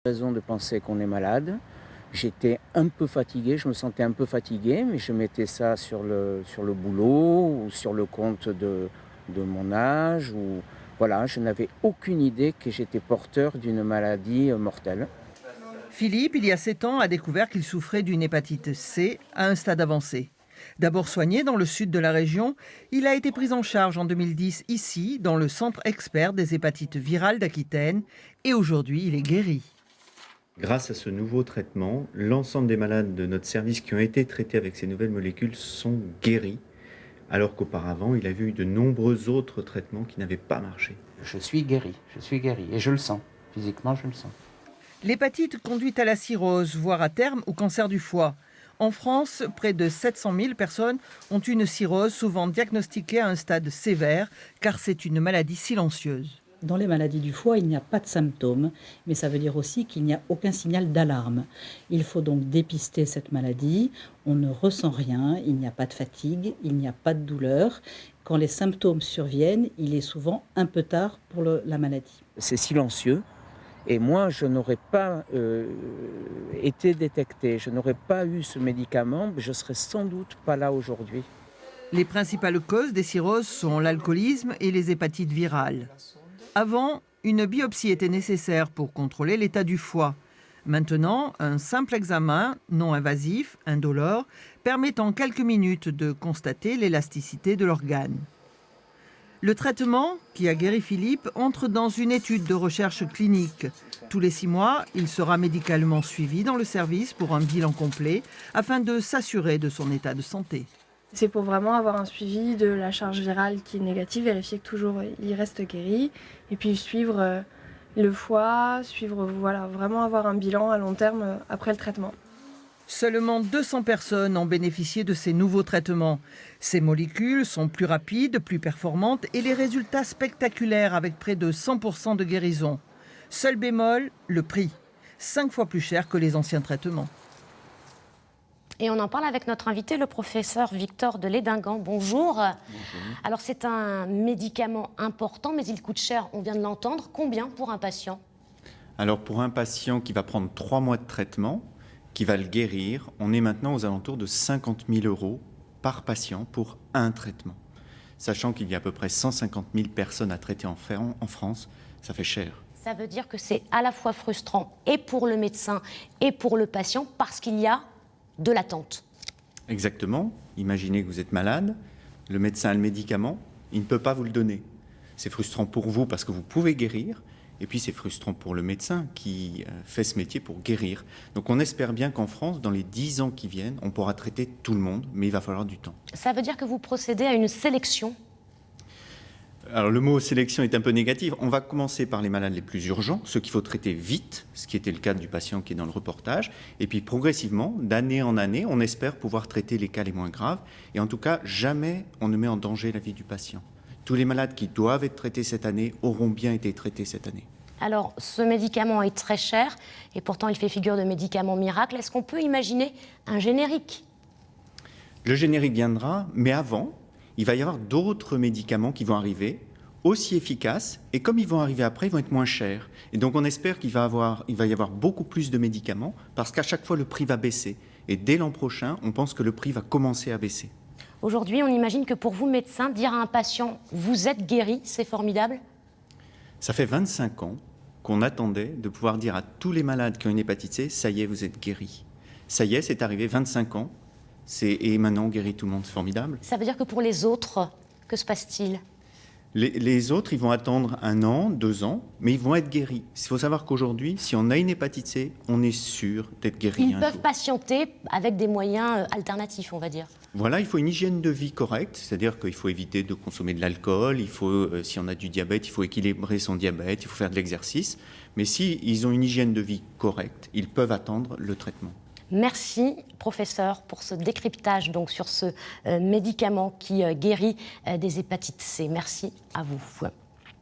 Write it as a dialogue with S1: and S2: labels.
S1: Raison de penser qu'on est malade. J'étais un peu fatigué, je me sentais un peu fatigué, mais je mettais ça sur le boulot ou sur le compte de mon âge. Ou, voilà, je n'avais aucune idée que j'étais porteur d'une maladie mortelle.
S2: Philippe, il y a 7 ans, a découvert qu'il souffrait d'une hépatite C à un stade avancé. D'abord soigné dans le sud de la région, il a été pris en charge en 2010 ici, dans le centre expert des hépatites virales d'Aquitaine, et aujourd'hui il est guéri.
S3: Grâce à ce nouveau traitement, l'ensemble des malades de notre service qui ont été traités avec ces nouvelles molécules sont guéris, alors qu'auparavant, il avait eu de nombreux autres traitements qui n'avaient pas marché.
S1: Je suis guéri, et je le sens. Physiquement, je le sens.
S2: L'hépatite conduit à la cirrhose, voire à terme au cancer du foie. En France, près de 700 000 personnes ont une cirrhose, souvent diagnostiquée à un stade sévère, car c'est une maladie silencieuse.
S4: Dans les maladies du foie, il n'y a pas de symptômes, mais ça veut dire aussi qu'il n'y a aucun signal d'alarme. Il faut donc dépister cette maladie. On ne ressent rien, il n'y a pas de fatigue, il n'y a pas de douleur. Quand les symptômes surviennent, il est souvent un peu tard pour la maladie.
S1: C'est silencieux. Et moi, je n'aurais pas été détecté, je n'aurais pas eu ce médicament, je ne serais sans doute pas là aujourd'hui.
S2: Les principales causes des cirrhoses sont l'alcoolisme et les hépatites virales. Avant, une biopsie était nécessaire pour contrôler l'état du foie. Maintenant, un simple examen non invasif, indolore, permet en quelques minutes de constater l'élasticité de l'organe. Le traitement, qui a guéri Philippe, entre dans une étude de recherche clinique. Tous les 6 mois, il sera médicalement suivi dans le service pour un bilan complet afin de s'assurer de son état de santé.
S5: C'est pour vraiment avoir un suivi de la charge virale qui est négative, vérifier que toujours il reste guéri, et puis suivre le foie, vraiment avoir un bilan à long terme après le traitement.
S2: Seulement 200 personnes ont bénéficié de ces nouveaux traitements. Ces molécules sont plus rapides, plus performantes et les résultats spectaculaires avec près de 100% de guérison. Seul bémol, le prix. 5 fois plus cher que les anciens traitements.
S6: Et on en parle avec notre invité, le professeur Victor de Lédingan. Bonjour. Bonjour. Alors c'est un médicament important, mais il coûte cher, on vient de l'entendre. Combien pour un patient?
S3: Alors pour un patient qui va prendre 3 mois de traitement, qui va le guérir, on est maintenant aux alentours de 50 000 € par patient pour un traitement. Sachant qu'il y a à peu près 150 000 personnes à traiter en France, ça fait cher.
S6: Ça veut dire que c'est à la fois frustrant et pour le médecin et pour le patient parce qu'il y a de l'attente.
S3: Exactement. Imaginez que vous êtes malade, le médecin a le médicament, il ne peut pas vous le donner. C'est frustrant pour vous parce que vous pouvez guérir, et puis c'est frustrant pour le médecin qui fait ce métier pour guérir. Donc on espère bien qu'en France, dans les 10 ans qui viennent, on pourra traiter tout le monde, mais il va falloir du temps.
S6: Ça veut dire que vous procédez à une sélection?
S3: Alors le mot sélection est un peu négatif. On va commencer par les malades les plus urgents, ceux qu'il faut traiter vite, ce qui était le cas du patient qui est dans le reportage. Et puis progressivement, d'année en année, on espère pouvoir traiter les cas les moins graves. Et en tout cas, jamais on ne met en danger la vie du patient. Tous les malades qui doivent être traités cette année auront bien été traités cette année.
S6: Alors, ce médicament est très cher et pourtant il fait figure de médicament miracle. Est-ce qu'on peut imaginer un générique?
S3: Le générique viendra, mais avant, il va y avoir d'autres médicaments qui vont arriver, aussi efficaces, et comme ils vont arriver après, ils vont être moins chers. Et donc on espère qu'il va y avoir beaucoup plus de médicaments, parce qu'à chaque fois le prix va baisser. Et dès l'an prochain, on pense que le prix va commencer à baisser.
S6: Aujourd'hui, on imagine que pour vous, médecin, dire à un patient « vous êtes guéri », c'est formidable? Ça
S3: fait 25 ans qu'on attendait de pouvoir dire à tous les malades qui ont une hépatite C « ça y est, vous êtes guéris ». Ça y est, c'est arrivé, 25 ans, et maintenant on guérit tout le monde, c'est formidable.
S6: Ça veut dire que pour les autres, que se passe-t-il?
S3: Les autres, ils vont attendre 1 an, 2 ans, mais ils vont être guéris. Il faut savoir qu'aujourd'hui, si on a une hépatite C, on est sûr d'être guéri.
S6: Ils peuvent patienter avec des moyens alternatifs, on va dire.
S3: Voilà, il faut une hygiène de vie correcte, c'est-à-dire qu'il faut éviter de consommer de l'alcool, si on a du diabète, il faut équilibrer son diabète, il faut faire de l'exercice. Mais s'ils ont une hygiène de vie correcte, ils peuvent attendre le traitement.
S6: Merci, professeur, pour ce décryptage donc, sur ce médicament qui guérit des hépatites C. Merci à vous.